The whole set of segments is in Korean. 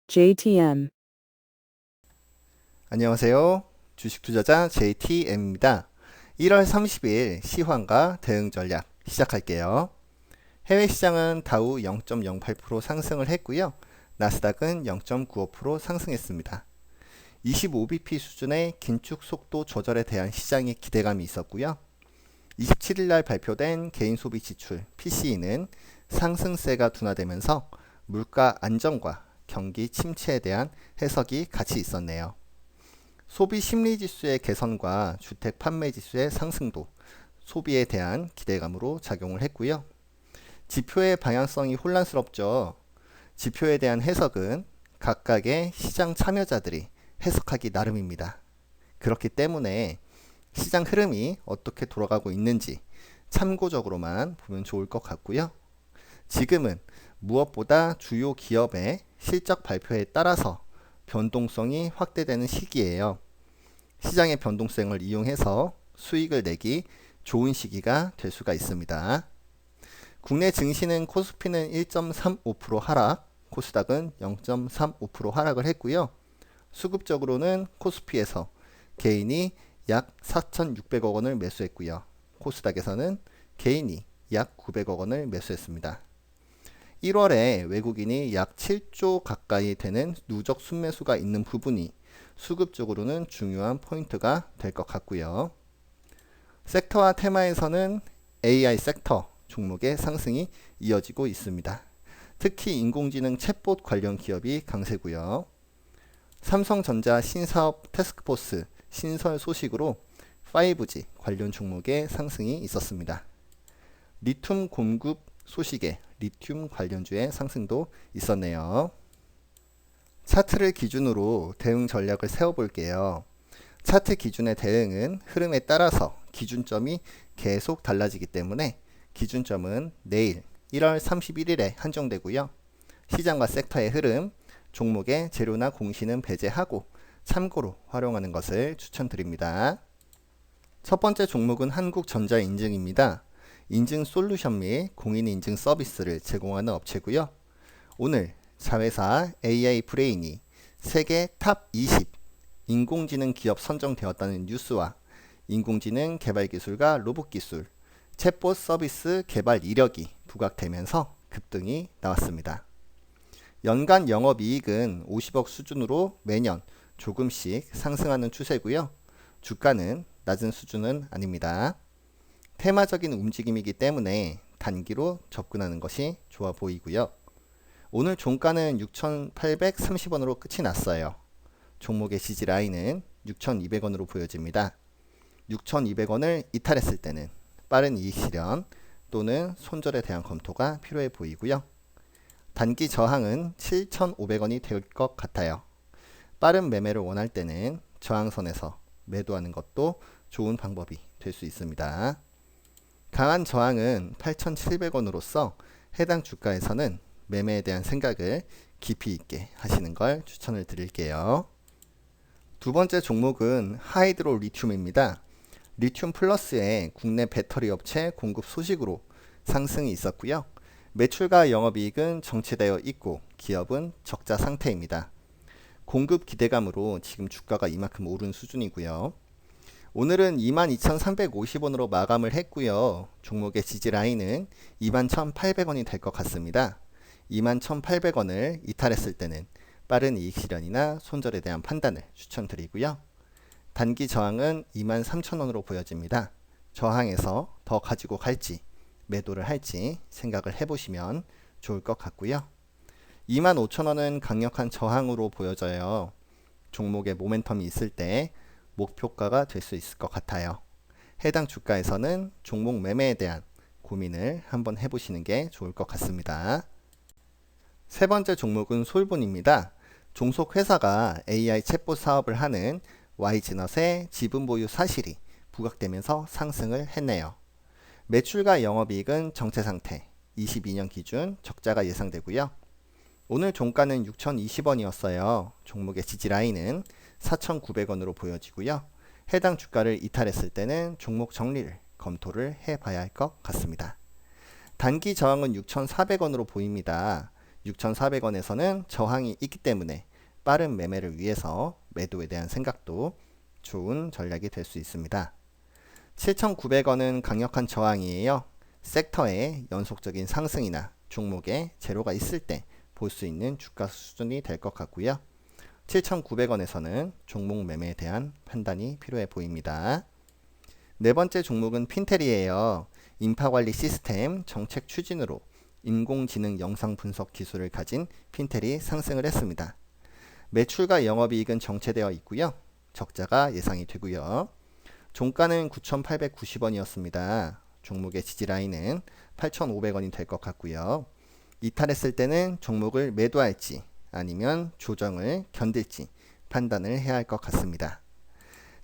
JTM. 안녕하세요. 주식투자자 JTM입니다. 1월 30일 시황과 대응 전략 시작할게요. 해외 시장은 다우 0.08% 상승을 했고요. 나스닥은 0.95% 상승했습니다. 25bp 수준의 긴축 속도 조절에 대한 시장의 기대감이 있었고요. 27일 날 발표된 개인 소비 지출 PCE는 상승세가 둔화되면서 물가 안정과 경기 침체에 대한 해석이 같이 있었네요. 소비 심리 지수의 개선과 주택 판매 지수의 상승도 소비에 대한 기대감으로 작용을 했고요. 지표의 방향성이 혼란스럽죠. 지표에 대한 해석은 각각의 시장 참여자들이 해석하기 나름입니다. 그렇기 때문에 시장 흐름이 어떻게 돌아가고 있는지 참고적으로만 보면 좋을 것 같고요. 지금은 무엇보다 주요 기업의 실적 발표에 따라서 변동성이 확대되는 시기예요. 시장의 변동성을 이용해서 수익을 내기 좋은 시기가 될 수가 있습니다. 국내 증시는 코스피는 1.35% 하락, 코스닥은 0.35% 하락을 했고요. 수급적으로는 코스피에서 개인이 약 4,600억 원을 매수했고요. 코스닥에서는 개인이 약 900억 원을 매수했습니다. 1월에 외국인이 약 7조 가까이 되는 누적 순매수가 있는 부분이 수급적으로는 중요한 포인트가 될 것 같고요. 섹터와 테마에서는 AI 섹터 종목의 상승이 이어지고 있습니다. 특히 인공지능 챗봇 관련 기업이 강세고요. 삼성전자 신사업 태스크포스 신설 소식으로 5G 관련 종목의 상승이 있었습니다. 리튬 공급 소식에 리튬 관련주의 상승도 있었네요. 차트를 기준으로 대응 전략을 세워볼게요. 차트 기준의 대응은 흐름에 따라서 기준점이 계속 달라지기 때문에 기준점은 내일 1월 31일에 한정되고요. 시장과 섹터의 흐름, 종목의 재료나 공시는 배제하고 참고로 활용하는 것을 추천드립니다. 첫 번째 종목은 한국전자인증입니다. 인증 솔루션 및 공인인증 서비스를 제공하는 업체고요. 오늘 자회사 AI 브레인이 세계 탑 20 인공지능 기업 선정되었다는 뉴스와 인공지능 개발 기술과 로봇 기술, 챗봇 서비스 개발 이력이 부각되면서 급등이 나왔습니다. 연간 영업이익은 50억 수준으로 매년 조금씩 상승하는 추세고요. 주가는 낮은 수준은 아닙니다. 테마적인 움직임이기 때문에 단기로 접근하는 것이 좋아 보이고요. 오늘 종가는 6,830원으로 끝이 났어요. 종목의 지지 라인은 6,200원으로 보여집니다. 6,200원을 이탈했을 때는 빠른 이익 실현 또는 손절에 대한 검토가 필요해 보이고요. 단기 저항은 7,500원이 될 것 같아요. 빠른 매매를 원할 때는 저항선에서 매도하는 것도 좋은 방법이 될 수 있습니다. 강한 저항은 8,700원으로서 해당 주가에서는 매매에 대한 생각을 깊이 있게 하시는 걸 추천을 드릴게요. 두 번째 종목은 하이드로 리튬입니다. 리튬 플러스의 국내 배터리 업체 공급 소식으로 상승이 있었고요. 매출과 영업이익은 정체되어 있고 기업은 적자 상태입니다. 공급 기대감으로 지금 주가가 이만큼 오른 수준이고요. 오늘은 22,350원으로 마감을 했고요. 종목의 지지 라인은 21,800원이 될 것 같습니다. 21,800원을 이탈했을 때는 빠른 이익 실현이나 손절에 대한 판단을 추천드리고요. 단기 저항은 23,000원으로 보여집니다. 저항에서 더 가지고 갈지 매도를 할지 생각을 해보시면 좋을 것 같고요. 25,000원은 강력한 저항으로 보여져요. 종목의 모멘텀이 있을 때 목표가가 될 수 있을 것 같아요. 해당 주가에서는 종목 매매에 대한 고민을 한번 해보시는 게 좋을 것 같습니다. 세 번째 종목은 솔본입니다. 종속회사가 AI 챗봇 사업을 하는 Y지넛의 지분 보유 사실이 부각되면서 상승을 했네요. 매출과 영업이익은 정체 상태, 22년 기준 적자가 예상되고요. 오늘 종가는 6,020원이었어요. 종목의 지지 라인은 4,900원으로 보여지고요. 해당 주가를 이탈했을 때는 종목 정리를 검토를 해봐야 할 것 같습니다. 단기 저항은 6,400원으로 보입니다. 6,400원에서는 저항이 있기 때문에 빠른 매매를 위해서 매도에 대한 생각도 좋은 전략이 될 수 있습니다. 7,900원은 강력한 저항이에요. 섹터의 연속적인 상승이나 종목에 제로가 있을 때 볼 수 있는 주가 수준이 될 것 같고요. 7,900원에서는 종목 매매에 대한 판단이 필요해 보입니다. 네 번째 종목은 핀텔이에요. 인파관리 시스템 정책 추진으로 인공지능 영상 분석 기술을 가진 핀텔이 상승을 했습니다. 매출과 영업이익은 정체되어 있고요. 적자가 예상이 되고요. 종가는 9,890원이었습니다. 종목의 지지라인은 8,500원이 될 것 같고요. 이탈했을 때는 종목을 매도할지 아니면 조정을 견딜지 판단을 해야 할 것 같습니다.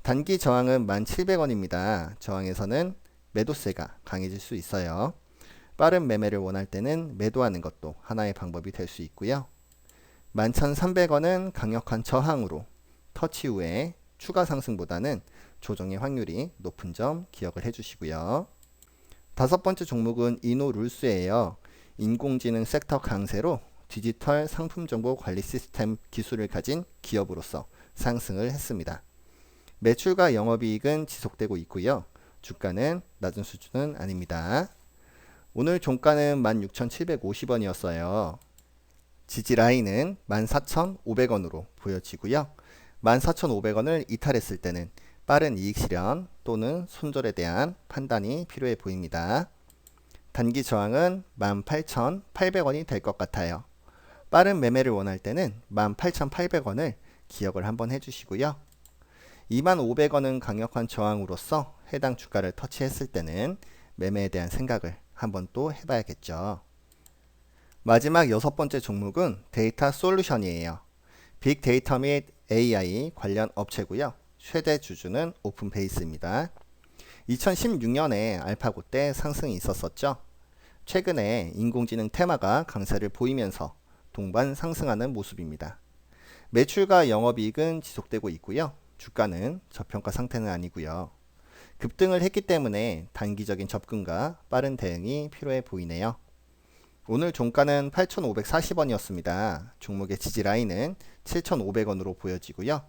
단기 저항은 1,700원입니다. 저항에서는 매도세가 강해질 수 있어요. 빠른 매매를 원할 때는 매도하는 것도 하나의 방법이 될 수 있고요. 11,300원은 강력한 저항으로 터치 후에 추가 상승보다는 조정의 확률이 높은 점 기억을 해주시고요. 다섯 번째 종목은 이노룰스예요. 인공지능 섹터 강세로 디지털 상품 정보 관리 시스템 기술을 가진 기업으로서 상승을 했습니다. 매출과 영업이익은 지속되고 있고요. 주가는 낮은 수준은 아닙니다. 오늘 종가는 16,750원이었어요. 지지라인은 14,500원으로 보여지고요. 14,500원을 이탈했을 때는 빠른 이익 실현 또는 손절에 대한 판단이 필요해 보입니다. 단기 저항은 18,800원이 될 것 같아요. 빠른 매매를 원할 때는 18,800원을 기억을 한번 해주시고요. 25,000원은 강력한 저항으로서 해당 주가를 터치했을 때는 매매에 대한 생각을 한번 또 해봐야겠죠. 마지막 여섯 번째 종목은 데이터 솔루션이에요. 빅데이터 및 AI 관련 업체고요. 최대 주주는 오픈베이스입니다. 2016년에 알파고 때 상승이 있었었죠. 최근에 인공지능 테마가 강세를 보이면서 동반 상승하는 모습입니다. 매출과 영업이익은 지속되고 있고요. 주가는 저평가 상태는 아니고요. 급등을 했기 때문에 단기적인 접근과 빠른 대응이 필요해 보이네요. 오늘 종가는 8,540원이었습니다. 종목의 지지라인은 7,500원으로 보여지고요.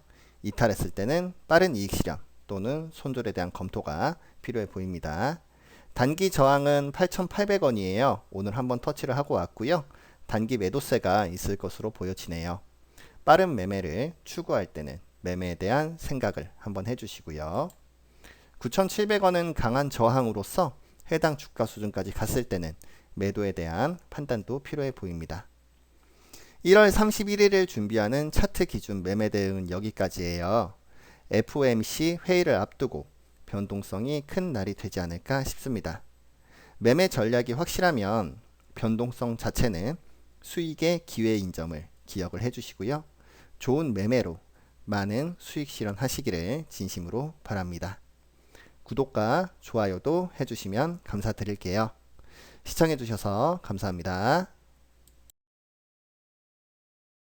이탈했을 때는 빠른 이익 실현 또는 손절에 대한 검토가 필요해 보입니다. 단기 저항은 8,800원이에요. 오늘 한번 터치를 하고 왔고요. 단기 매도세가 있을 것으로 보여지네요. 빠른 매매를 추구할 때는 매매에 대한 생각을 한번 해주시고요. 9,700원은 강한 저항으로서 해당 주가 수준까지 갔을 때는 매도에 대한 판단도 필요해 보입니다. 1월 31일을 준비하는 차트 기준 매매 대응은 여기까지예요. FOMC 회의를 앞두고 변동성이 큰 날이 되지 않을까 싶습니다. 매매 전략이 확실하면 변동성 자체는 수익의 기회인 점을 기억을 해주시고요. 좋은 매매로 많은 수익 실현하시기를 진심으로 바랍니다. 구독과 좋아요도 해주시면 감사드릴게요. 시청해주셔서 감사합니다.